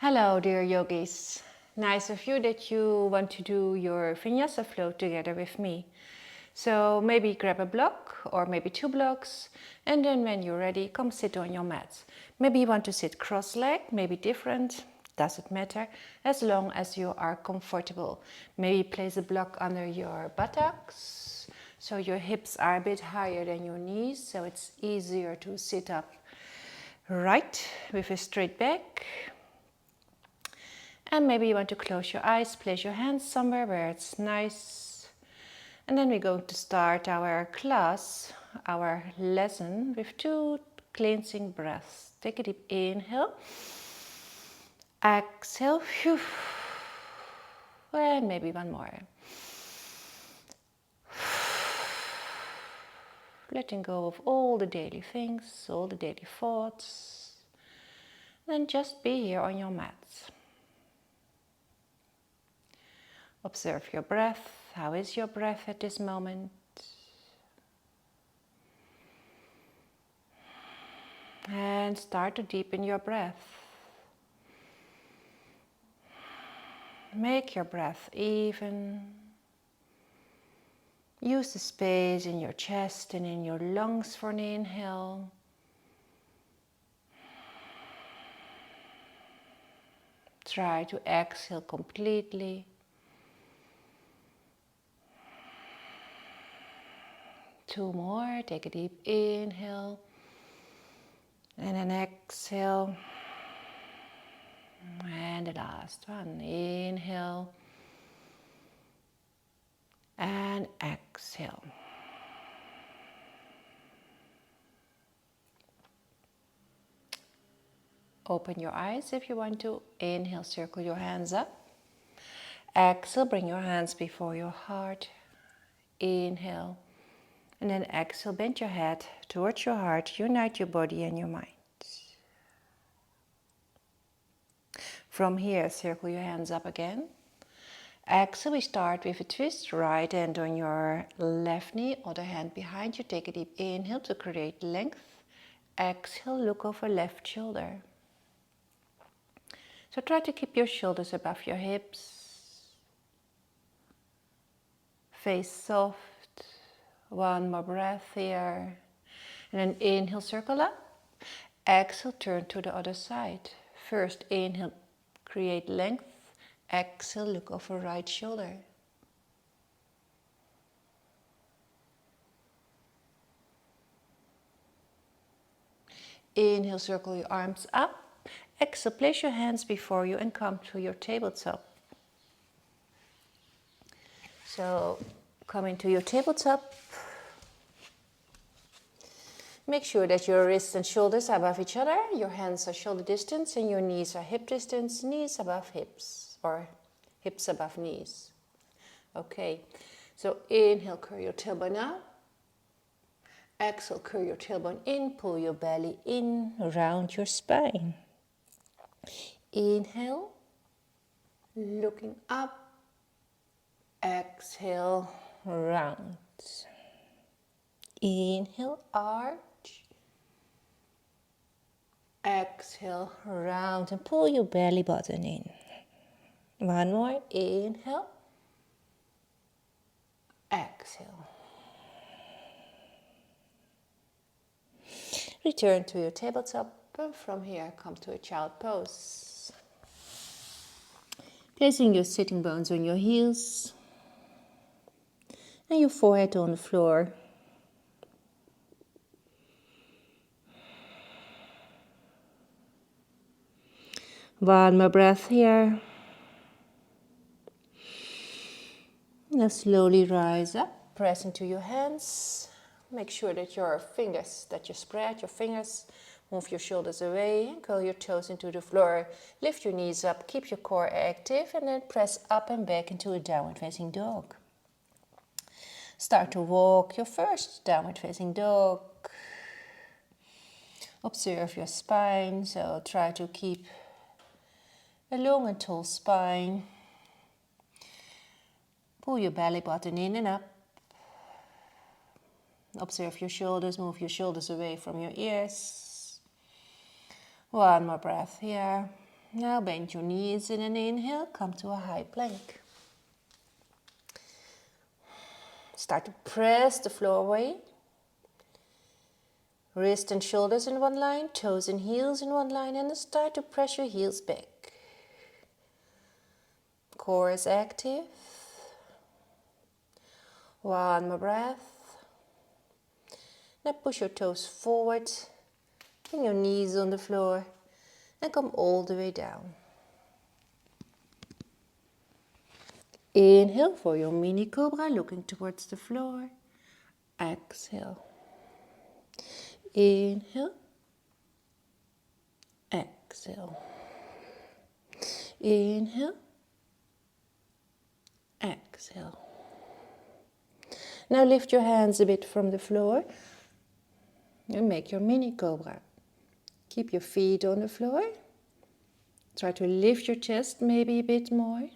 Hello, dear yogis. Nice of you that you want to do your Vinyasa Flow together with me. So maybe grab a block or maybe 2 blocks, and then when you're ready, come sit on your mat. Maybe you want to sit cross-legged, maybe different, doesn't matter, as long as you are comfortable. Maybe place a block under your buttocks, so your hips are a bit higher than your knees, so it's easier to sit up right with a straight back. And maybe you want to close your eyes, place your hands somewhere where it's nice. And then we're going to start our class, our lesson with 2 cleansing breaths. Take a deep inhale. Exhale. And maybe one more. Letting go of all the daily things, all the daily thoughts. Then just be here on your mat. Observe your breath. How is your breath at this moment? And start to deepen your breath. Make your breath even. Use the space in your chest and in your lungs for an inhale. Try to exhale completely. Two more. Take a deep inhale. And an exhale. And the last one. Inhale. And exhale. Open your eyes if you want to. Inhale, circle your hands up. Exhale, bring your hands before your heart. Inhale. And then exhale, bend your head towards your heart. Unite your body and your mind. From here, circle your hands up again. Exhale, we start with a twist. Right hand on your left knee, other hand behind you. Take a deep inhale to create length. Exhale, look over left shoulder. So try to keep your shoulders above your hips. Face soft. One more breath here. And then inhale, circle up. Exhale, turn to the other side. First inhale, create length. Exhale, look over right shoulder. Inhale, circle your arms up. Exhale, place your hands before you and come to your tabletop. So, come into your tabletop. Make sure that your wrists and shoulders are above each other. Your hands are shoulder distance and your knees are hip distance. Knees above hips or hips above knees. Okay, so inhale, curl your tailbone out. Exhale, curl your tailbone in. Pull your belly in, round your spine. Inhale, looking up. Exhale, round. Inhale, arch. Exhale, round and pull your belly button in. One more. Inhale. Exhale. Return to your tabletop and from here come to a child pose. Placing your sitting bones on your heels and your forehead on the floor. One more breath here. Now slowly rise up, press into your hands. Make sure that you spread your fingers, move your shoulders away and curl your toes into the floor. Lift your knees up, keep your core active and then press up and back into a downward facing dog. Start to walk your first downward facing dog. Observe your spine, so try to keep a long and tall spine. Pull your belly button in and up. Observe your shoulders, move your shoulders away from your ears. One more breath here. Now bend your knees in an inhale, come to a high plank. Start to press the floor away. Wrist and shoulders in one line, toes and heels in one line, and then start to press your heels back. Core is active. One more breath. Now push your toes forward, bring your knees on the floor, and come all the way down. Inhale for your mini cobra, looking towards the floor. Exhale. Inhale. Exhale. Inhale. Exhale. Now lift your hands a bit from the floor and make your mini cobra. Keep your feet on the floor. Try to lift your chest maybe a bit more.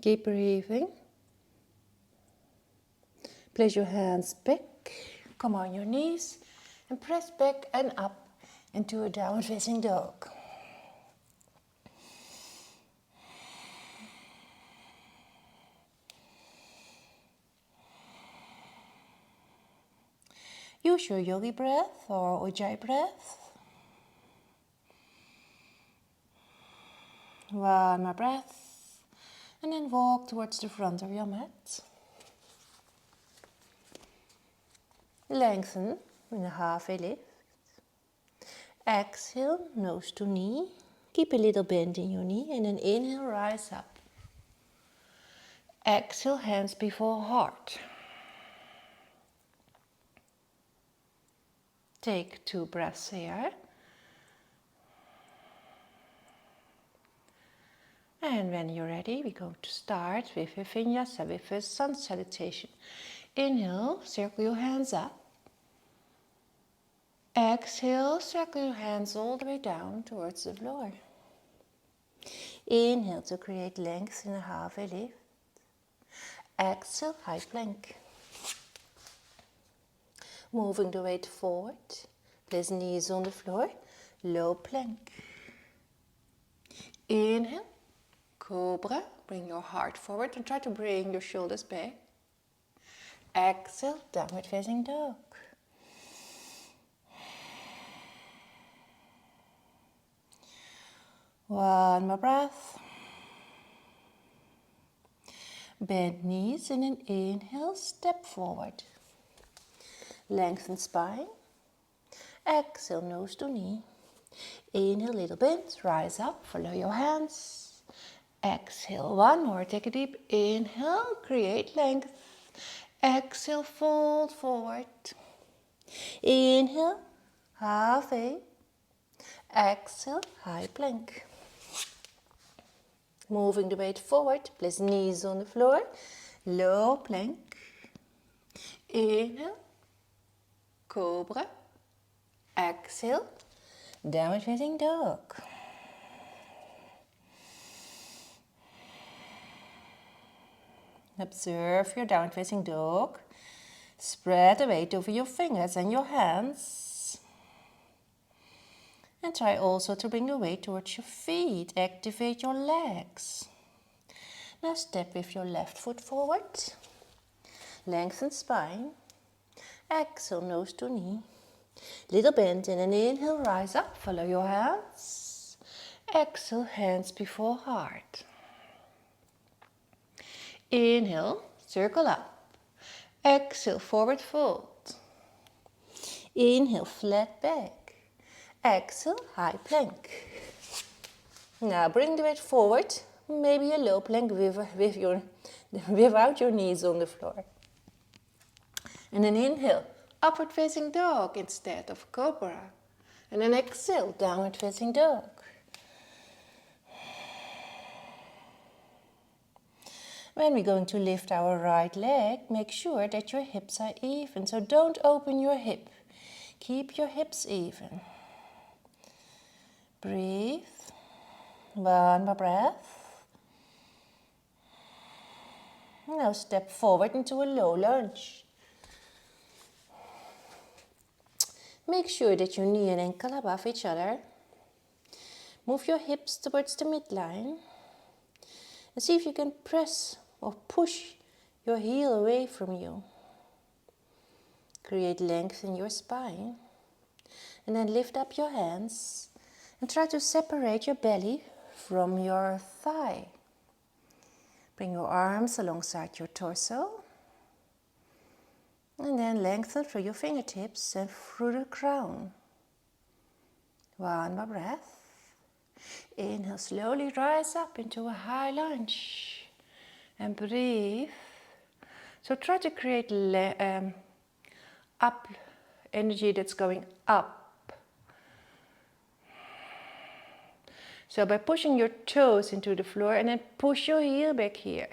Keep breathing. Place your hands back. Come on your knees and press back and up into a downward facing dog. Use your yogi breath or ujjayi breath. One more breath. And then walk towards the front of your mat. Lengthen in a halfway lift. Exhale, nose to knee. Keep a little bend in your knee and then inhale, rise up. Exhale, hands before heart. Take 2 breaths here. And when you're ready, we're going to start with a vinyasa, with a sun salutation. Inhale, circle your hands up. Exhale, circle your hands all the way down towards the floor. Inhale to create length in a halfway lift. Exhale, high plank. Moving the weight forward. Place knees on the floor. Low plank. Inhale, cobra. Bring your heart forward and try to bring your shoulders back. Exhale, downward facing dog. One more breath. Bend knees in an inhale, step forward. Lengthen spine. Exhale, nose to knee. Inhale, little bend, rise up, follow your hands. Exhale, one more, take a deep inhale, create length. Exhale, fold forward. Inhale, halfway. Exhale, high plank. Moving the weight forward, place knees on the floor, low plank. Inhale, cobra. Exhale, downward facing dog. Observe your downward facing dog. Spread the weight over your fingers and your hands. And try also to bring the weight towards your feet. Activate your legs. Now step with your left foot forward. Lengthen spine. Exhale, nose to knee. Little bend in an inhale, rise up, follow your hands. Exhale, hands before heart. Inhale, circle up. Exhale, forward fold. Inhale, flat back. Exhale, high plank. Now bring the weight forward, maybe a low plank without your knees on the floor. And then inhale, upward facing dog instead of cobra. And then exhale, downward facing dog. When we're going to lift our right leg, make sure that your hips are even. So don't open your hip. Keep your hips even. Breathe. One more breath. Now step forward into a low lunge. Make sure that your knee and ankle are above each other. Move your hips towards the midline and see if you can press or push your heel away from you. Create length in your spine. And then lift up your hands and try to separate your belly from your thigh. Bring your arms alongside your torso. And then lengthen through your fingertips and through the crown. One more breath. Inhale, slowly rise up into a high lunge. And breathe. So try to create up energy that's going up. So by pushing your toes into the floor and then push your heel back here.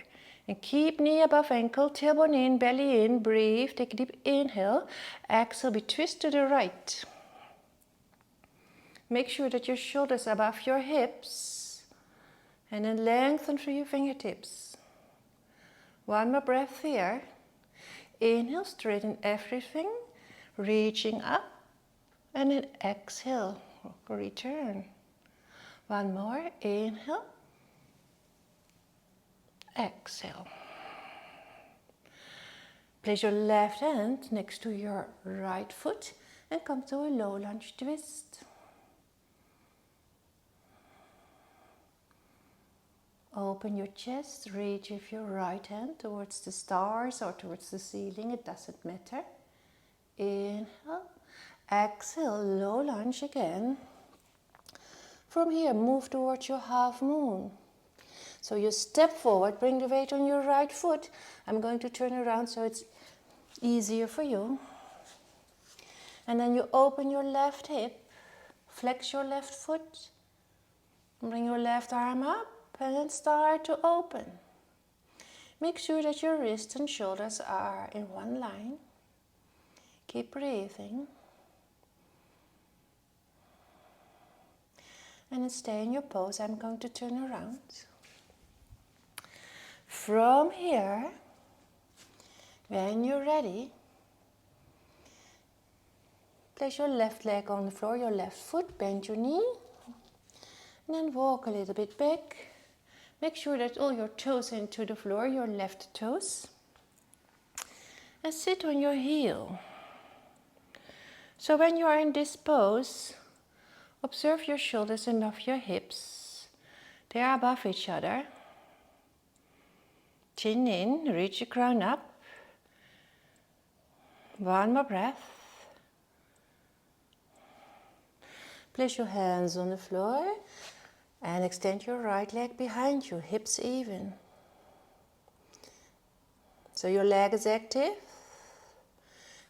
And keep knee above ankle, tailbone in, belly in, breathe, take a deep inhale. Exhale, we twist to the right. Make sure that your shoulders are above your hips. And then lengthen through your fingertips. One more breath here. Inhale, straighten everything, reaching up. And then exhale, return. One more, inhale, exhale. Place your left hand next to your right foot and come to a low lunge twist. Open your chest, reach with your right hand towards the stars or towards the ceiling, it doesn't matter. Inhale, exhale, low lunge again. From here, move towards your half moon. So you step forward, bring the weight on your right foot. I'm going to turn around so it's easier for you. And then you open your left hip, flex your left foot, bring your left arm up and then start to open. Make sure that your wrists and shoulders are in one line. Keep breathing. And then stay in your pose. I'm going to turn around. From here, when you're ready, place your left leg on the floor, your left foot, bend your knee, and then walk a little bit back. Make sure that all your toes into the floor, your left toes, and sit on your heel. So when you are in this pose, observe your shoulders and of your hips. They are above each other. Chin in, reach your crown up. One more breath. Place your hands on the floor and extend your right leg behind you, hips even. So your leg is active.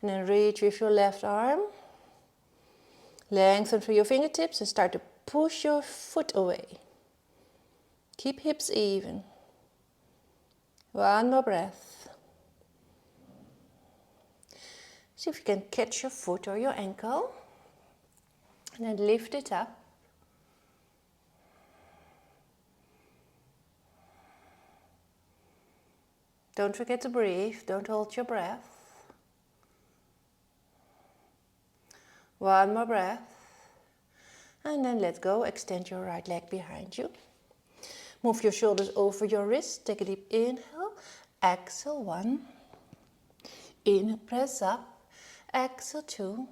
And then reach with your left arm. Lengthen through your fingertips and start to push your foot away. Keep hips even. One more breath. See if you can catch your foot or your ankle. And then lift it up. Don't forget to breathe. Don't hold your breath. One more breath. And then let go. Extend your right leg behind you. Move your shoulders over your wrists. Take a deep inhale. Exhale, 1. Inhale, press up. Exhale, 2.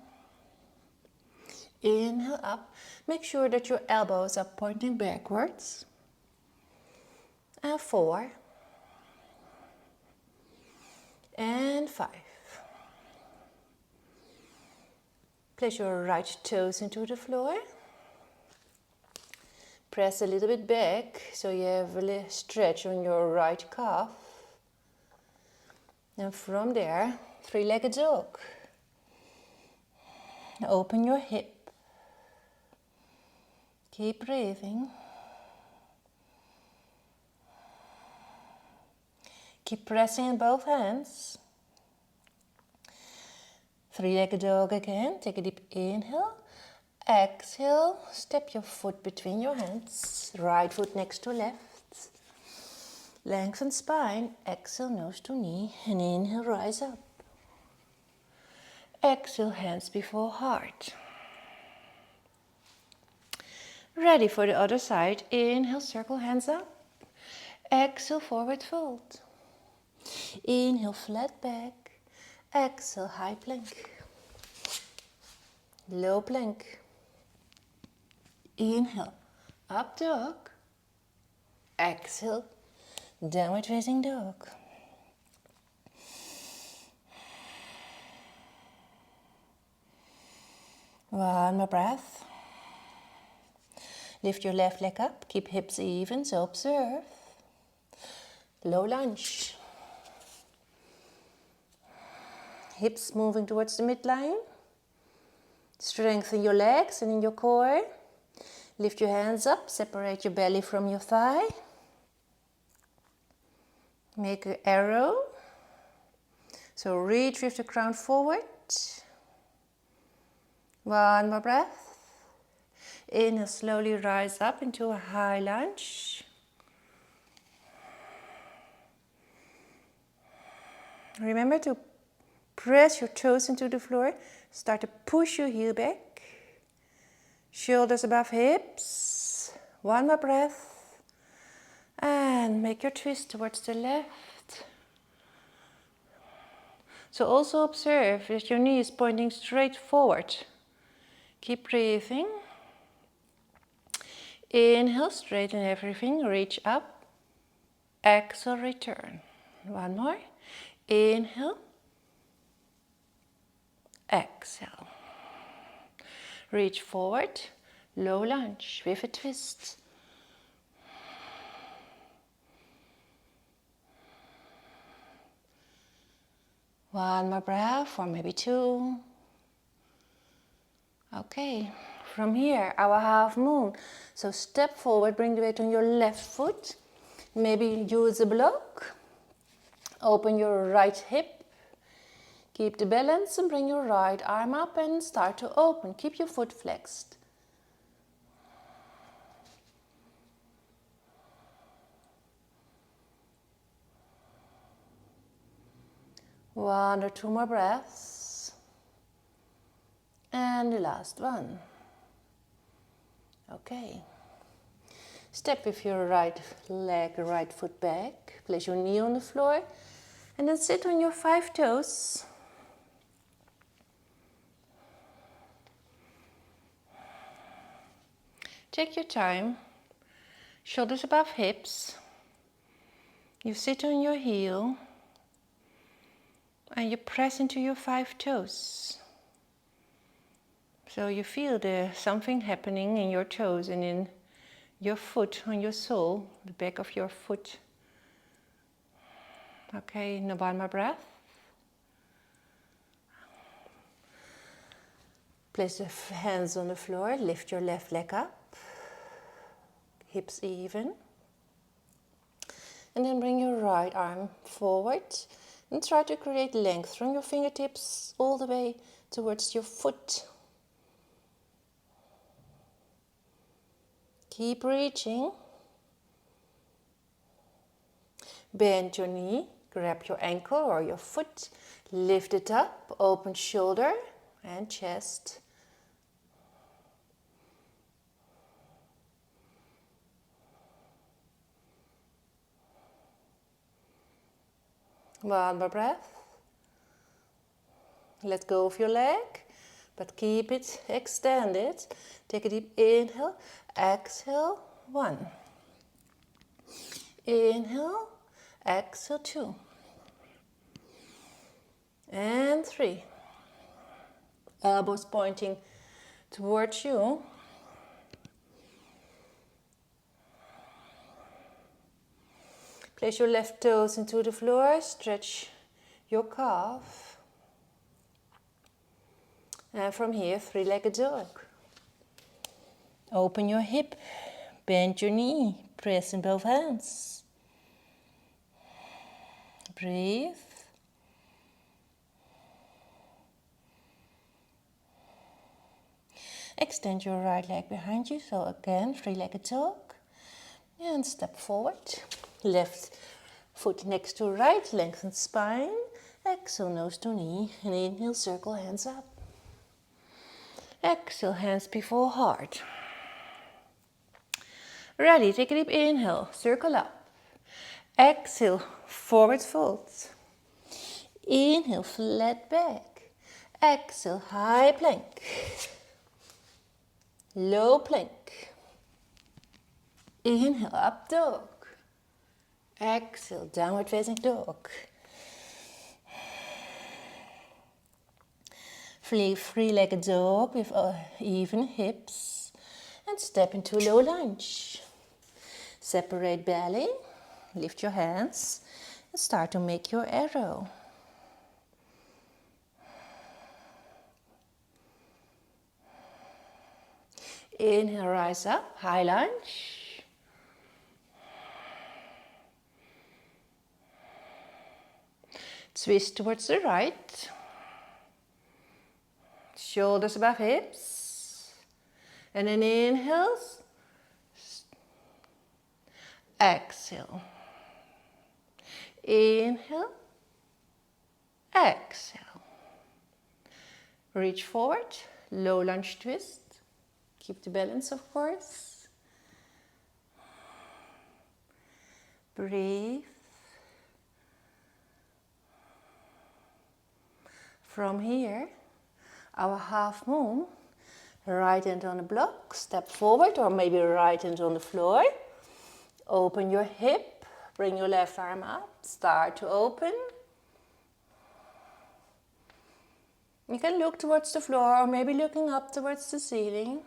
Inhale up. Make sure that your elbows are pointing backwards. And 4. And 5. Place your right toes into the floor. Press a little bit back so you have a little stretch on your right calf. And from there, three-legged dog. Open your hip. Keep breathing. Keep pressing in both hands. Three-legged dog again. Take a deep inhale. Exhale. Step your foot between your hands. Right foot next to left. Lengthen spine. Exhale, nose to knee. And inhale, rise up. Exhale, hands before heart. Ready for the other side. Inhale, circle, hands up. Exhale, forward fold. Inhale, flat back. Exhale, high plank. Low plank. Inhale, up dog. Exhale, downward facing dog. One more breath. Lift your left leg up, keep hips even, so observe. Low lunge. Hips moving towards the midline. Strengthen your legs and in your core. Lift your hands up, separate your belly from your thigh. Make an arrow. So reach with the crown forward. One more breath. Inhale, slowly rise up into a high lunge. Remember to press your toes into the floor. Start to push your heel back. Shoulders above hips. One more breath. And make your twist towards the left. So also observe that your knee is pointing straight forward. Keep breathing. Inhale, straighten everything, reach up. Exhale, return. One more. Inhale. Exhale. Reach forward, low lunge with a twist. One more breath, or maybe two. Okay, from here, our half moon. So step forward, bring the weight on your left foot. Maybe use a block. Open your right hip. Keep the balance and bring your right arm up and start to open. Keep your foot flexed. One or two more breaths. And the last one. Okay. Step with your right leg, right foot back. Place your knee on the floor. And then sit on your 5 toes. Take your time. Shoulders above hips. You sit on your heel. And you press into your 5 toes. So you feel there's something happening in your toes and in your foot, on your sole, the back of your foot. Okay, now one more breath. Place the hands on the floor, lift your left leg up. Hips even. And then bring your right arm forward. And try to create length from your fingertips all the way towards your foot. Keep reaching. Bend your knee, grab your ankle or your foot, lift it up, open shoulder and chest. One more breath. Let go of your leg, but keep it extended. Take a deep inhale, exhale, 1. Inhale, exhale, 2. And 3. Elbows pointing towards you. Place your left toes into the floor, stretch your calf. And from here, 3-legged dog. Open your hip, bend your knee, press in both hands. Breathe. Extend your right leg behind you, so again, 3-legged dog. And step forward. Left foot next to right, lengthen spine. Exhale, nose to knee, and inhale, circle, hands up. Exhale, hands before heart. Ready, take a deep inhale, circle up. Exhale, forward fold. Inhale, flat back. Exhale, high plank. Low plank. Inhale, up dog. Exhale, downward facing dog. Three-legged dog with even hips. And step into low lunge. Separate belly. Lift your hands. And start to make your arrow. Inhale, rise up, high lunge. Twist towards the right. Shoulders above hips. And then inhale. Exhale. Inhale. Exhale. Reach forward. Low lunge twist. Keep the balance, of course. Breathe. From here, our half moon, right hand on the block, step forward, or maybe right hand on the floor. Open your hip, bring your left arm up, start to open. You can look towards the floor, or maybe looking up towards the ceiling.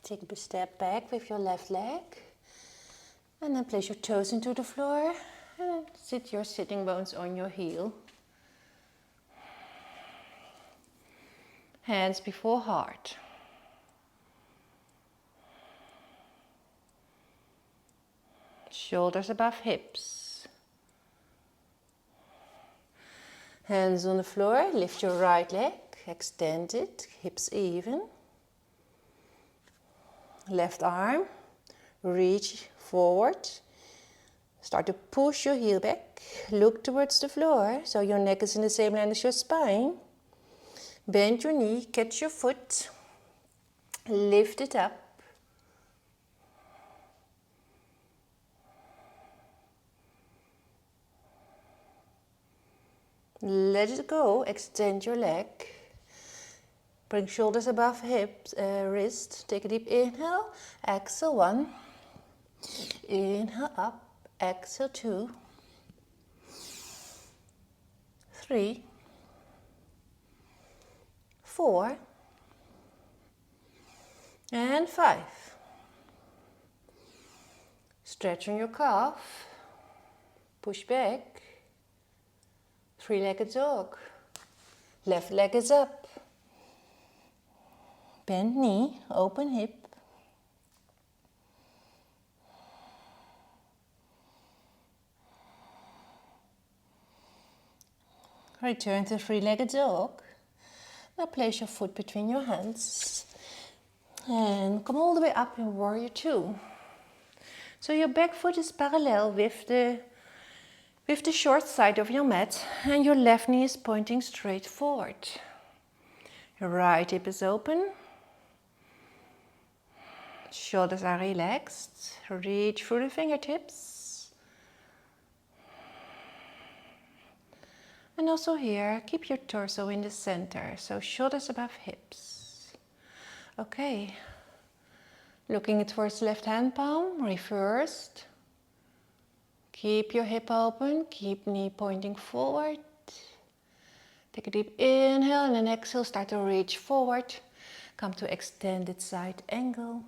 Take a step back with your left leg. And then place your toes into the floor. And then sit your sitting bones on your heel. Hands before heart. Shoulders above hips. Hands on the floor. Lift your right leg. Extend it. Hips even. Left arm. Reach forward. Start to push your heel back. Look towards the floor so your neck is in the same line as your spine. Bend your knee, catch your foot. Lift it up. Let it go. Extend your leg. Bring shoulders above hips, wrist. Take a deep inhale. Exhale 1. Inhale up. Exhale 2. 3. 4. And 5. Stretch on your calf. Push back. Three-legged dog. Left leg is up. Bend knee, open hip. Return to three-legged dog. Now place your foot between your hands. And come all the way up in warrior 2. So your back foot is parallel with the short side of your mat. And your left knee is pointing straight forward. Your right hip is open. Shoulders are relaxed. Reach through the fingertips. And also here, keep your torso in the center. So shoulders above hips. Okay. Looking towards left hand palm, reversed. Keep your hip open. Keep knee pointing forward. Take a deep inhale and then exhale. Start to reach forward. Come to extended side angle.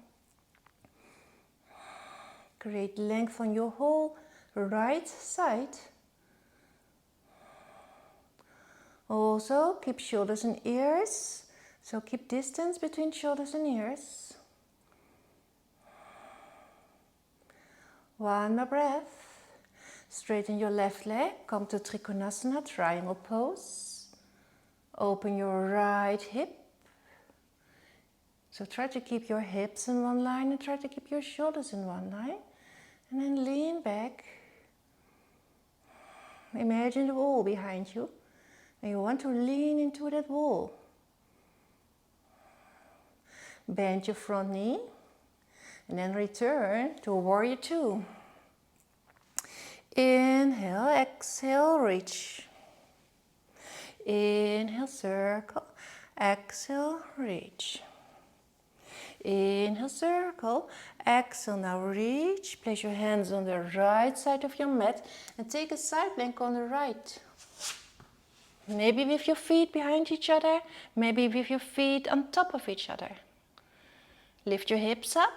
Create length on your whole right side. Also keep shoulders and ears. So keep distance between shoulders and ears. One more breath. Straighten your left leg. Come to Trikonasana, triangle pose. Open your right hip. So try to keep your hips in one line and try to keep your shoulders in one line. And then lean back. Imagine the wall behind you. And you want to lean into that wall. Bend your front knee and then return to warrior two. Inhale, exhale, reach. Inhale, circle, exhale, reach. Inhale, circle, exhale, now reach. Place your hands on the right side of your mat and take a side plank on the right. Maybe with your feet behind each other, maybe with your feet on top of each other. Lift your hips up.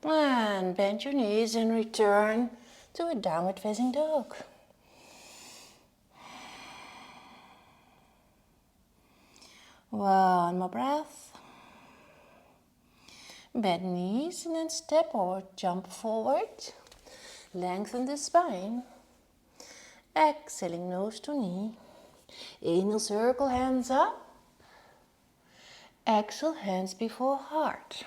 And bend your knees and return to a downward facing dog. One more breath. Bend knees and then step or jump forward. Lengthen the spine. Exhaling nose to knee. Inhale, circle, hands up. Exhale, hands before heart.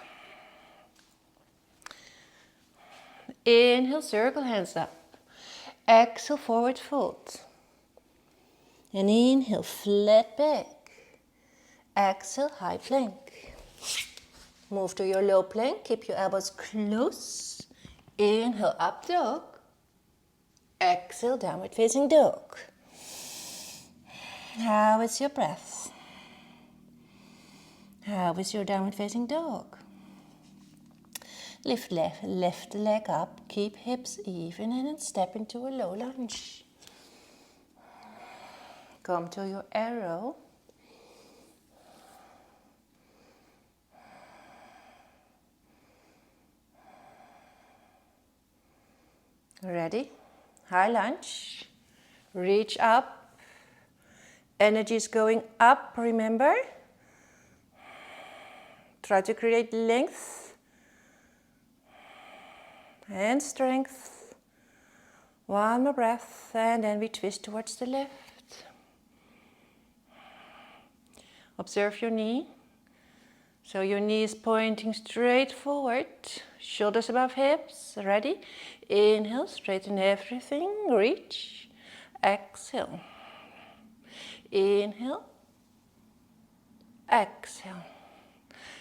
Inhale, circle, hands up. Exhale, forward fold. And inhale, flat back. Exhale, high plank. Move to your low plank. Keep your elbows close. Inhale, up dog. Exhale, downward facing dog. How is your breath? How is your downward facing dog? Lift left leg up, keep hips even and then step into a low lunge. Come to your arrow. Ready? High lunge. Reach up. Energy is going up, remember? Try to create length and strength. One more breath and then we twist towards the left. Observe your knee. So your knee is pointing straight forward, shoulders above hips. Ready? Inhale, straighten everything, reach. Exhale. Inhale. Exhale.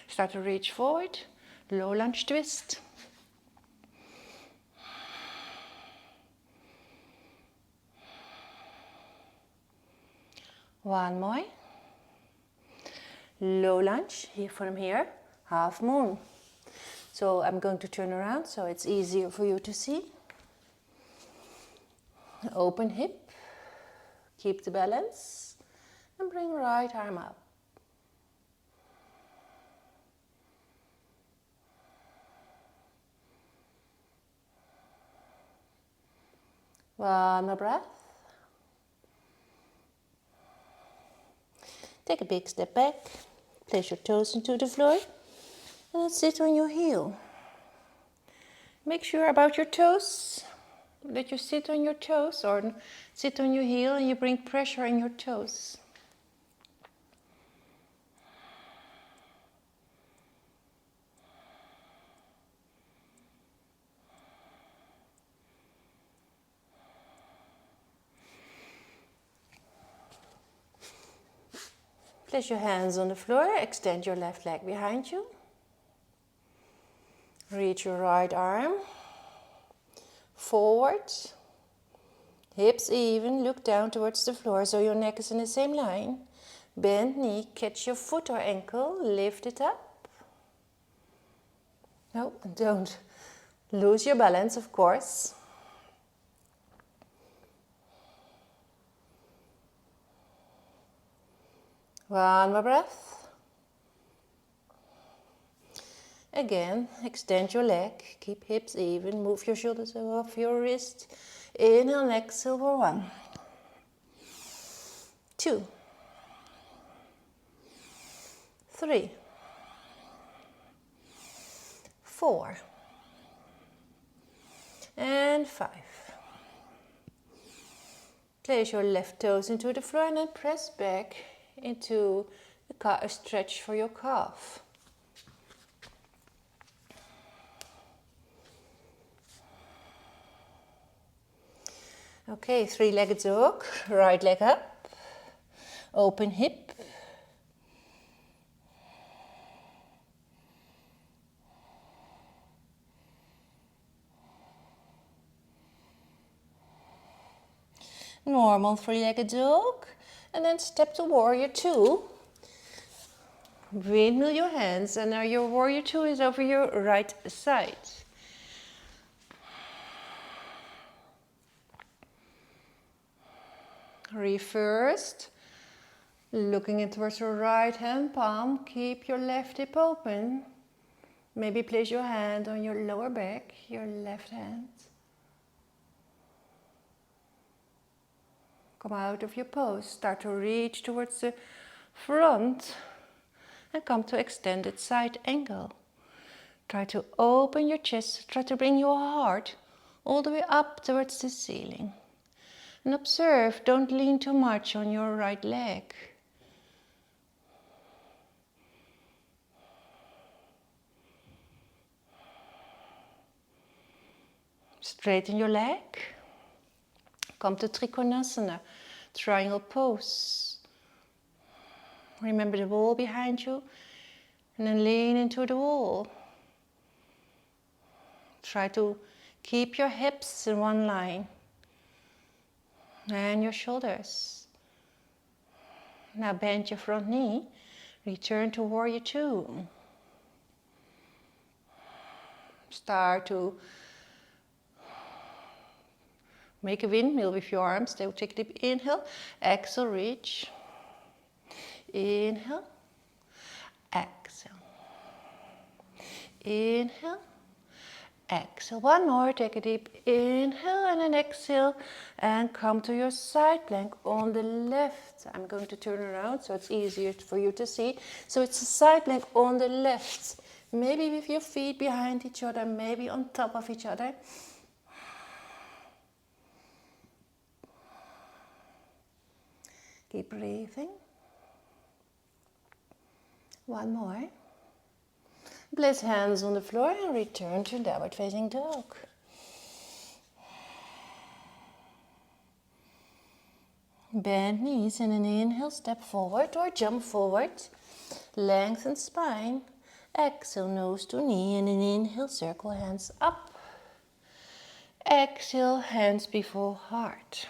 Start to reach forward, low lunge twist. One more. Low lunge, here from here, half moon. So I'm going to turn around so it's easier for you to see. Open hip, keep the balance, and bring right arm up. One more breath. Take a big step back, place your toes into the floor, and then sit on your heel. Make sure about your toes, that you sit on your toes or sit on your heel and you bring pressure in your toes. Place your hands on the floor, extend your left leg behind you. Reach your right arm forward, hips even, look down towards the floor so your neck is in the same line. Bend knee, catch your foot or ankle, lift it up. No, don't lose your balance, of course. One more breath. Again, extend your leg, keep hips even, move your shoulders off your wrist. Inhale and exhale for 1, 2, 3, 4, and 5. Place your left toes into the floor and then press back into a stretch for your calf. Okay, 3-legged dog, right leg up. Open hip. Normal three-legged dog. And then step to warrior two. Windmill your hands, and now your warrior two is over your right side. Reversed. Looking in towards your right hand palm. Keep your left hip open. Maybe place your hand on your lower back, your left hand. Come out of your pose. Start to reach towards the front and come to extended side angle. Try to open your chest. Try to bring your heart all the way up towards the ceiling. And observe, don't lean too much on your right leg. Straighten your leg. Come to Trikonasana, triangle pose. Remember the wall behind you, and then lean into the wall. Try to keep your hips in one line and your shoulders. Now bend your front knee, return to warrior two. Start to make a windmill with your arms. They will take a deep inhale, exhale, reach. Inhale, exhale. Inhale, exhale. One more, take a deep inhale and then exhale. And come to your side plank on the left. I'm going to turn around so it's easier for you to see. So it's a side plank on the left. Maybe with your feet behind each other, maybe on top of each other. Keep breathing. One more. Place hands on the floor and return to downward facing dog. Bend knees and an inhale, step forward or jump forward. Lengthen spine. Exhale, nose to knee, and an inhale, circle hands up. Exhale, hands before heart.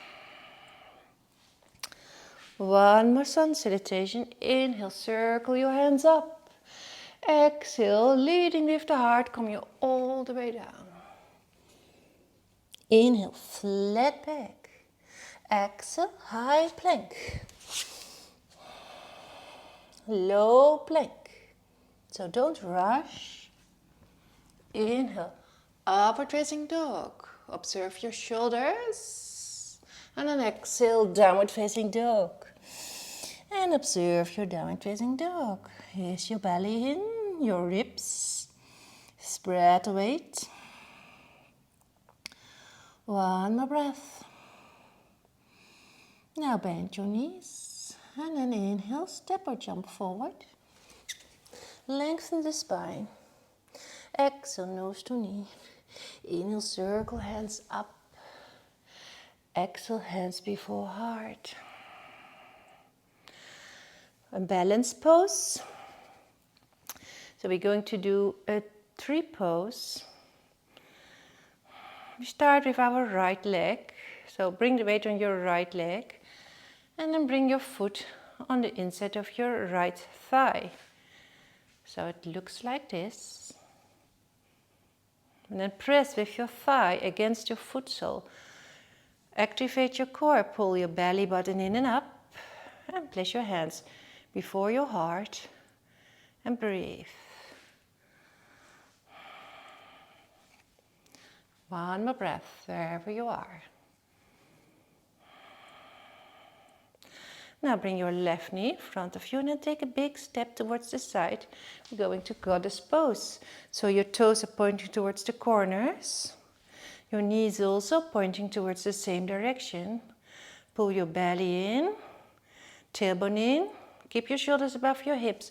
One more sun salutation. Inhale, circle your hands up. Exhale, leading with the heart, come you all the way down. Inhale, flat back. Exhale, high plank. Low plank. So don't rush. Inhale, upward facing dog. Observe your shoulders. And then exhale, downward facing dog. And observe your downward facing dog. Here's your belly in, your ribs. Spread the weight. One more breath. Now bend your knees. And then inhale, step or jump forward. Lengthen the spine. Exhale, nose to knee. Inhale, circle hands up. Exhale, hands before heart. A balanced pose. So we're going to do a tree pose. We start with our right leg. So bring the weight on your right leg. And then bring your foot on the inside of your right thigh. So it looks like this. And then press with your thigh against your foot sole. Activate your core, pull your belly button in and up. And place your hands before your heart and breathe. One more breath wherever you are. Now bring your left knee in front of you and then take a big step towards the side. We're going to goddess pose. So your toes are pointing towards the corners. Your knees also pointing towards the same direction. Pull your belly in, tailbone in. Keep your shoulders above your hips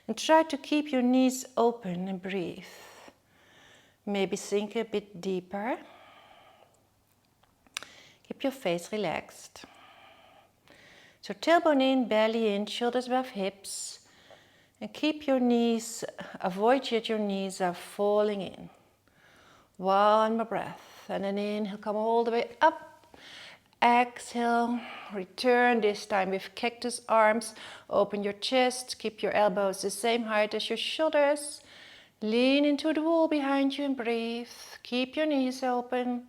and try to keep your knees open and breathe. Maybe sink a bit deeper. Keep your face relaxed. So tailbone in, belly in, shoulders above hips. And keep your knees, avoid that your knees are falling in. One more breath. And then inhale, come all the way up. Exhale, return this time with cactus arms. Open your chest, keep your elbows the same height as your shoulders. Lean into the wall behind you and breathe. Keep your knees open.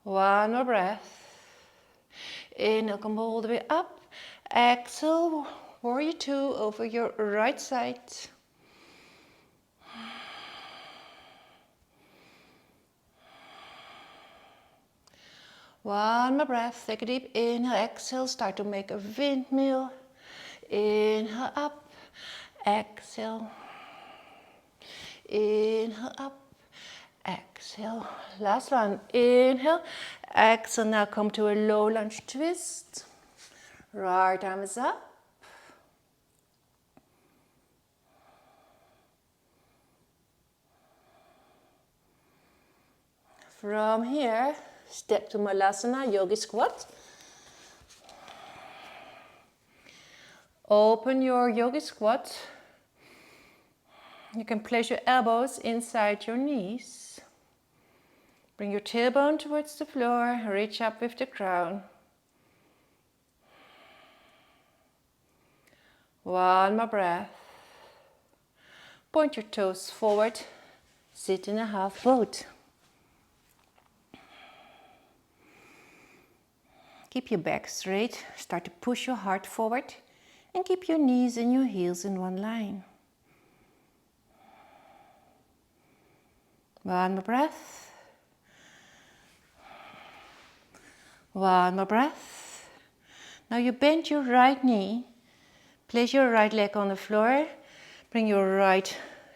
One more breath. Inhale, come all the way up. Exhale, warrior two over your right side. One more breath. Take a deep inhale. Exhale. Start to make a windmill. Inhale up. Exhale. Inhale up. Exhale. Last one. Inhale. Exhale. Now come to a low lunge twist. Right arm is up. From here, step to Malasana, Yogi squat. Open your Yogi squat. You can place your elbows inside your knees. Bring your tailbone towards the floor. Reach up with the crown. One more breath. Point your toes forward. Sit in a half boat. Keep your back straight. Start to push your heart forward. And keep your knees and your heels in one line. One more breath. One more breath. Now you bend your right knee. Place your right leg on the floor. Bring your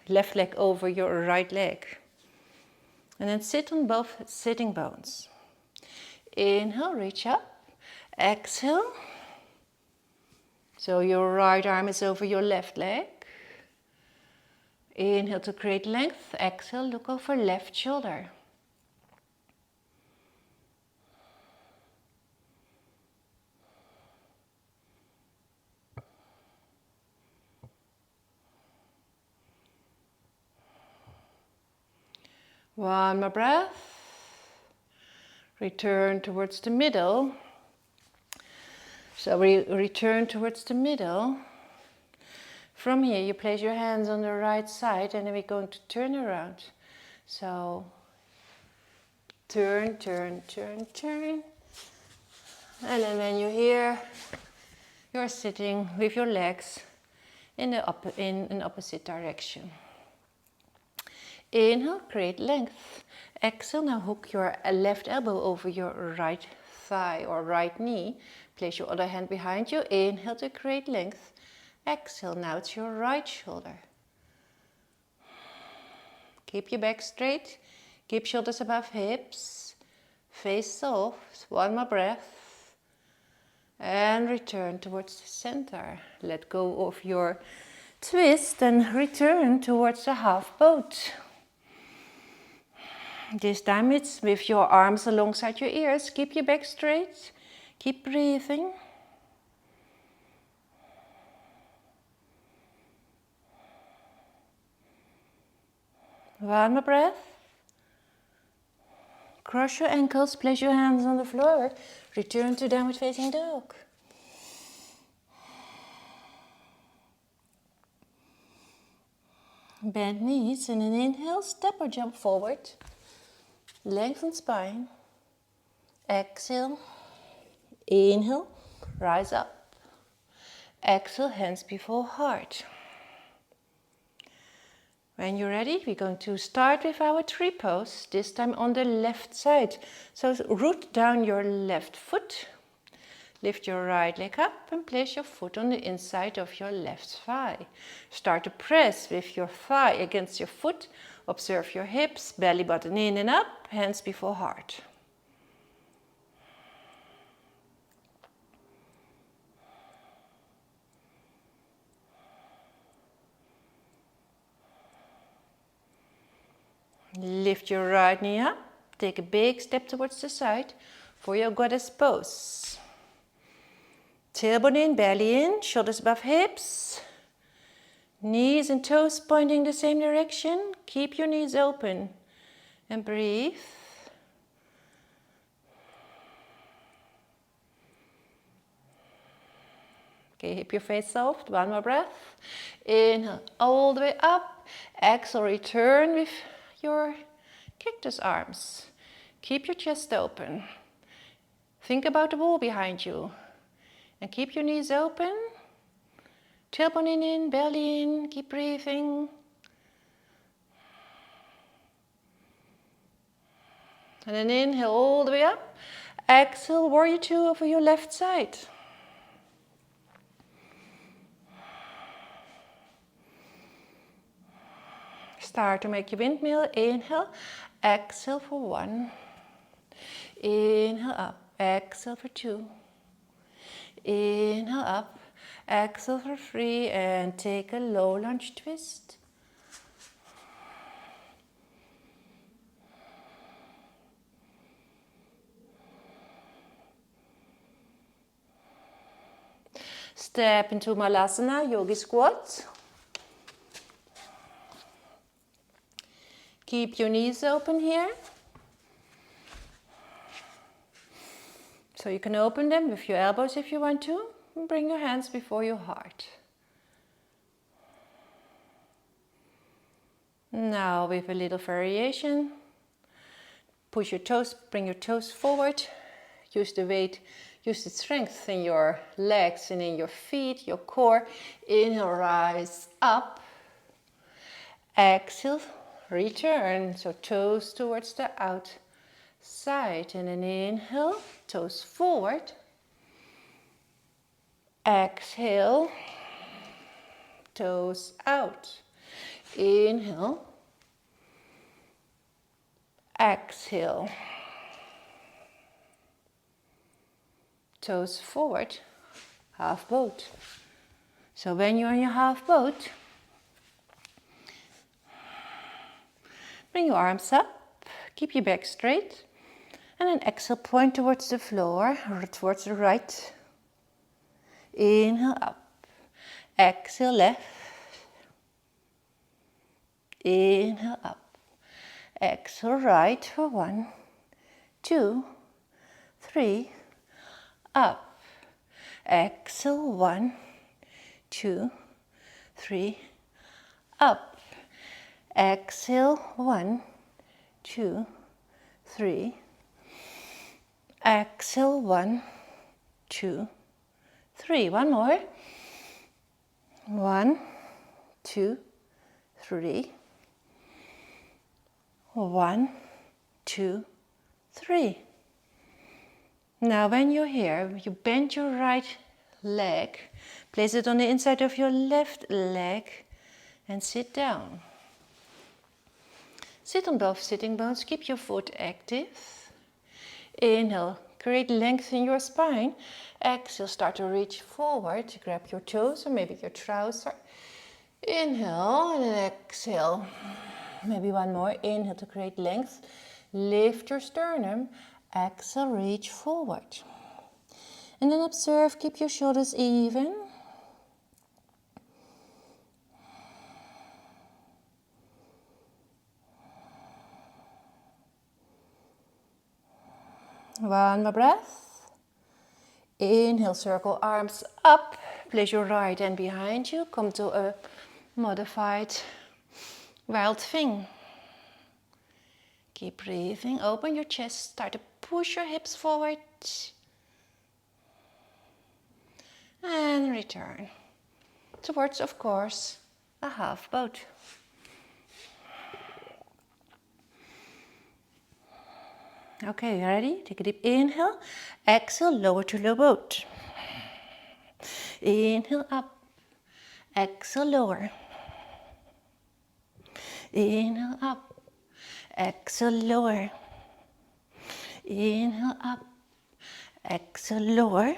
left leg over your right leg. And then sit on both sitting bones. Inhale, reach up. Exhale. So your right arm is over your left leg. Inhale to create length. Exhale, look over left shoulder. One more breath. Return towards the middle. So we return towards the middle. From here, you place your hands on the right side and then we're going to turn around. So turn, turn, turn, turn. And then when you're here, you're sitting with your legs in an opposite direction. Inhale, create length. Exhale, now hook your left elbow over your right thigh or right knee. Place your other hand behind you. Inhale to create length. Exhale, now it's your right shoulder. Keep your back straight. Keep shoulders above hips. Face soft. One more breath. And return towards the center. Let go of your twist and return towards the half boat. This time it's with your arms alongside your ears. Keep your back straight. Keep breathing. One more breath. Cross your ankles, place your hands on the floor. Return to downward facing dog. Bend knees and an inhale, step or jump forward. Lengthen spine. Exhale. Inhale, rise up. Exhale, hands before heart. When you're ready, we're going to start with our tree pose, this time on the left side. So root down your left foot, lift your right leg up and place your foot on the inside of your left thigh. Start to press with your thigh against your foot. Observe your hips, belly button in and up, hands before heart. Lift your right knee up, take a big step towards the side, for your goddess pose. Tailbone in, belly in, shoulders above hips. Knees and toes pointing the same direction. Keep your knees open and breathe. Okay, keep your face soft. One more breath. Inhale all the way up. Exhale, return with your cactus arms. Keep your chest open. Think about the wall behind you. And keep your knees open. Tailbone in, belly in. Keep breathing. And then inhale all the way up. Exhale, warrior two over your left side. Start to make your windmill. Inhale, exhale for 1. Inhale up, exhale for 2. Inhale up, exhale for 3, and take a low lunge twist. Step into Malasana, Yogi squat. Keep your knees open here. So you can open them with your elbows if you want to. And bring your hands before your heart. Now with a little variation. Push your toes, bring your toes forward. Use the weight, use the strength in your legs and in your feet, your core. Inhale, rise up. Exhale, return. So toes towards the outside. And then inhale, toes forward. Exhale, toes out. Inhale. Exhale. Toes forward, half boat. So when you're on your half boat, bring your arms up, keep your back straight, and then exhale, point towards the floor, or towards the right. Inhale up, exhale left. Inhale up, exhale right for 1, 2, 3, up. Exhale 1, 2, 3, up. Exhale 1, 2, 3. Exhale 1, 2, 3. One more. 1, 2, 3. 1, 2, 3. Now when you're here, you bend your right leg, place it on the inside of your left leg and sit down. Sit on both sitting bones, keep your foot active. Inhale, create length in your spine. Exhale, start to reach forward, grab your toes or maybe your trouser. Inhale and then exhale. Maybe one more. Inhale to create length. Lift your sternum. Exhale, reach forward. And then observe, keep your shoulders even. One more breath. Inhale, circle arms up. Place your right hand behind you. Come to a modified wild thing. Keep breathing. Open your chest. Start to push your hips forward. And return. Towards, of course, a half boat. Okay, ready? Take a deep inhale. Exhale, lower to low boat. Inhale up. Exhale, lower. Inhale up. Exhale, lower. Inhale up. Exhale, lower.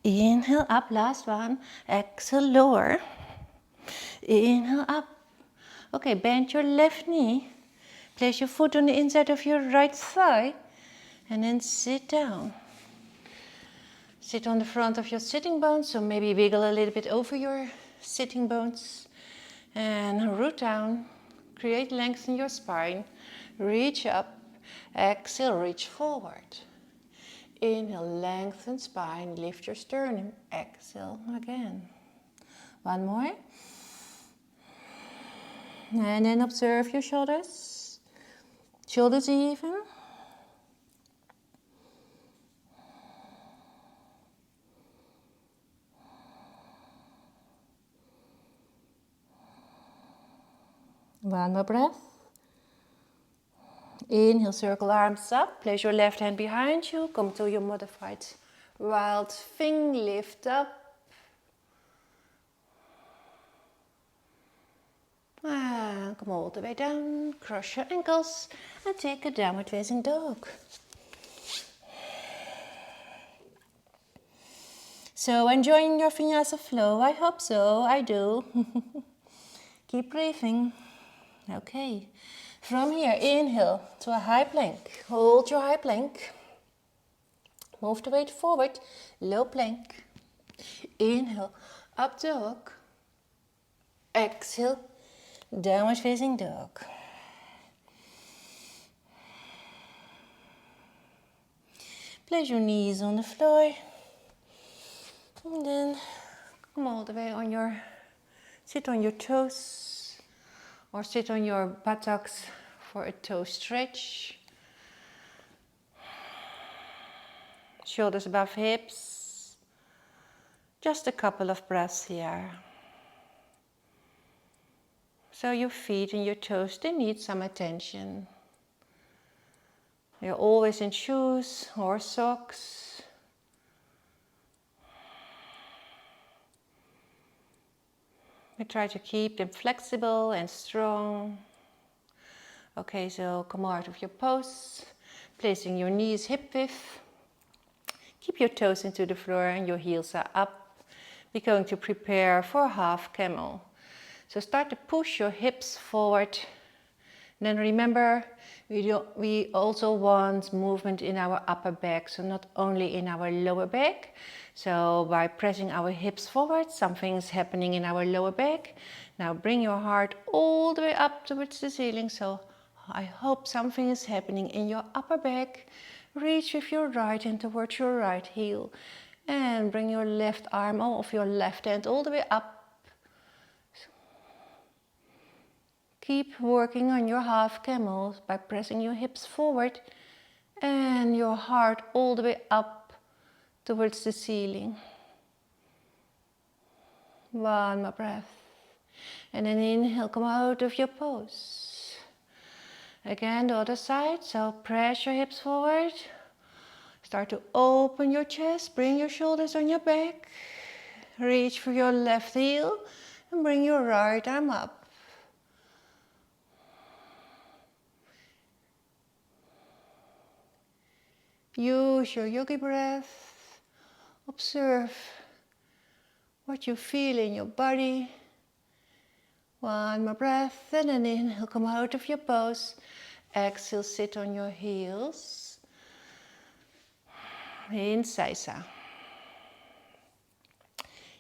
Inhale up, last one. Exhale, lower. Inhale up. Okay, bend your left knee. Place your foot on the inside of your right thigh And then sit down. Sit on the front of your sitting bones, so maybe wiggle a little bit over your sitting bones. And root down. Create length in your spine. Reach up. Exhale, reach forward. Inhale, lengthen spine. Lift your sternum. Exhale again. One more. And then observe your shoulders. Shoulders even. One more breath. Inhale, circle arms up. Place your left hand behind you. Come to your modified wild thing. Lift up. And come all the way down. Cross your ankles and take a downward facing dog. So enjoying your Vinyasa flow? I hope so. I do. Keep breathing. Okay. From here, inhale to a high plank. Hold your high plank. Move the weight forward. Low plank. Inhale, up dog. Exhale, downward facing dog. Place your knees on the floor. And then come all the way on your, sit on your toes. Or sit on your buttocks for a toe stretch. Shoulders above hips. Just a couple of breaths here. So your feet and your toes, they need some attention. You're always in shoes or socks. We try to keep them flexible and strong. Okay, so come out of your pose, placing your knees hip width. Keep your toes into the floor and your heels are up. We're going to prepare for half camel. So start to push your hips forward. And then remember, we also want movement in our upper back, so not only in our lower back. So by pressing our hips forward, something is happening in our lower back. Now bring your heart all the way up towards the ceiling. So I hope something is happening in your upper back. Reach with your right hand towards your right heel. And bring your left arm off your left hand all the way up. Keep working on your half camel by pressing your hips forward and your heart all the way up towards the ceiling. One more breath. And then inhale, come out of your pose. Again, the other side. So press your hips forward. Start to open your chest. Bring your shoulders on your back. Reach for your left heel and bring your right arm up. Use your yogi breath. Observe what you feel in your body. One more breath and then inhale, come out of your pose. Exhale, sit on your heels. In Saisa.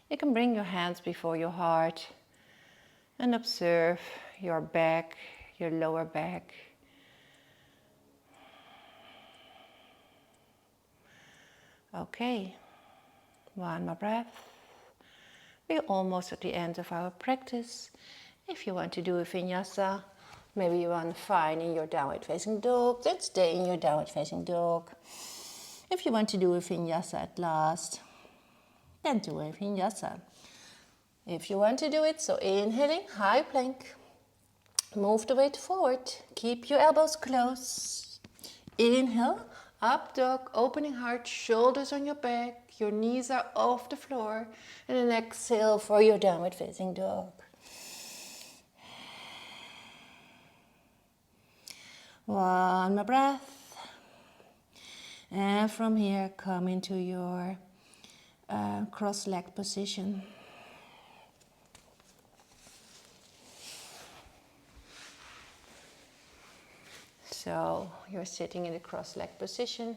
You can bring your hands before your heart and observe your back, your lower back. Okay, one more breath. We're almost at the end of our practice. If you want to do a vinyasa, maybe you want to find in your downward facing dog, then stay in your downward facing dog. If you want to do a vinyasa at last, then do a vinyasa. If you want to do it, so inhaling, high plank. Move the weight forward. Keep your elbows close. Inhale, up dog, opening heart, shoulders on your back. Your knees are off the floor. And then exhale for your downward facing dog. One more breath. And from here, come into your cross-legged position. So you're sitting in the cross-legged position,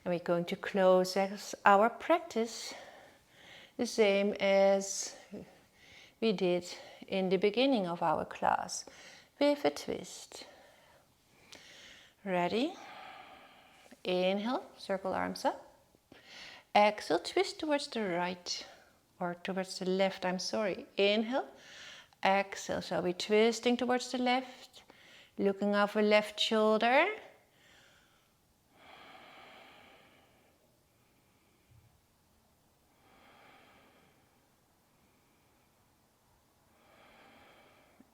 and we're going to close our practice the same as we did in the beginning of our class, with a twist. Ready? Inhale, circle arms up. Exhale, twist towards the right, or towards the left, I'm sorry. Inhale, exhale, so we're twisting towards the left, looking over left shoulder.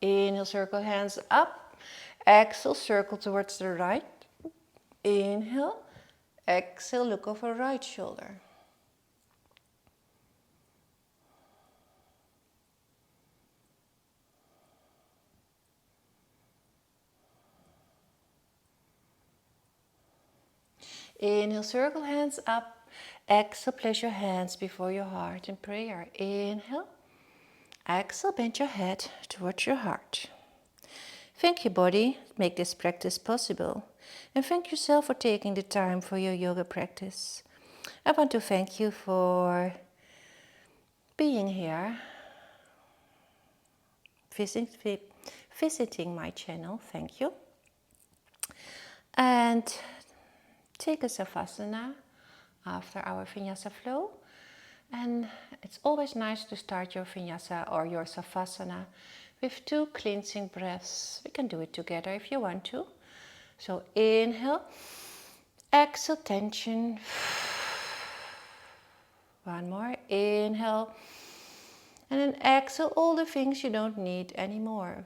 Inhale, circle hands up. Exhale, circle towards the right. Inhale, exhale, look over right shoulder. Inhale, circle hands up. Exhale, place your hands before your heart in prayer. Inhale. Exhale, bend your head towards your heart. Thank you, body, make this practice possible. And thank yourself for taking the time for your yoga practice. I want to thank you for being here, visiting my channel. Thank you. And take a savasana after our Vinyasa Flow. And it's always nice to start your Vinyasa or your savasana with 2 cleansing breaths. We can do it together if you want to. So inhale, exhale, tension. One more, inhale. And then exhale all the things you don't need anymore.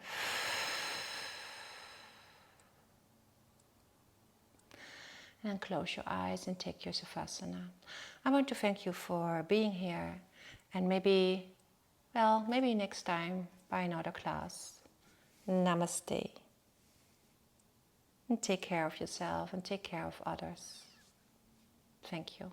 And close your eyes and take your savasana. I want to thank you for being here, and maybe next time by another class. Namaste. And take care of yourself and take care of others. Thank you.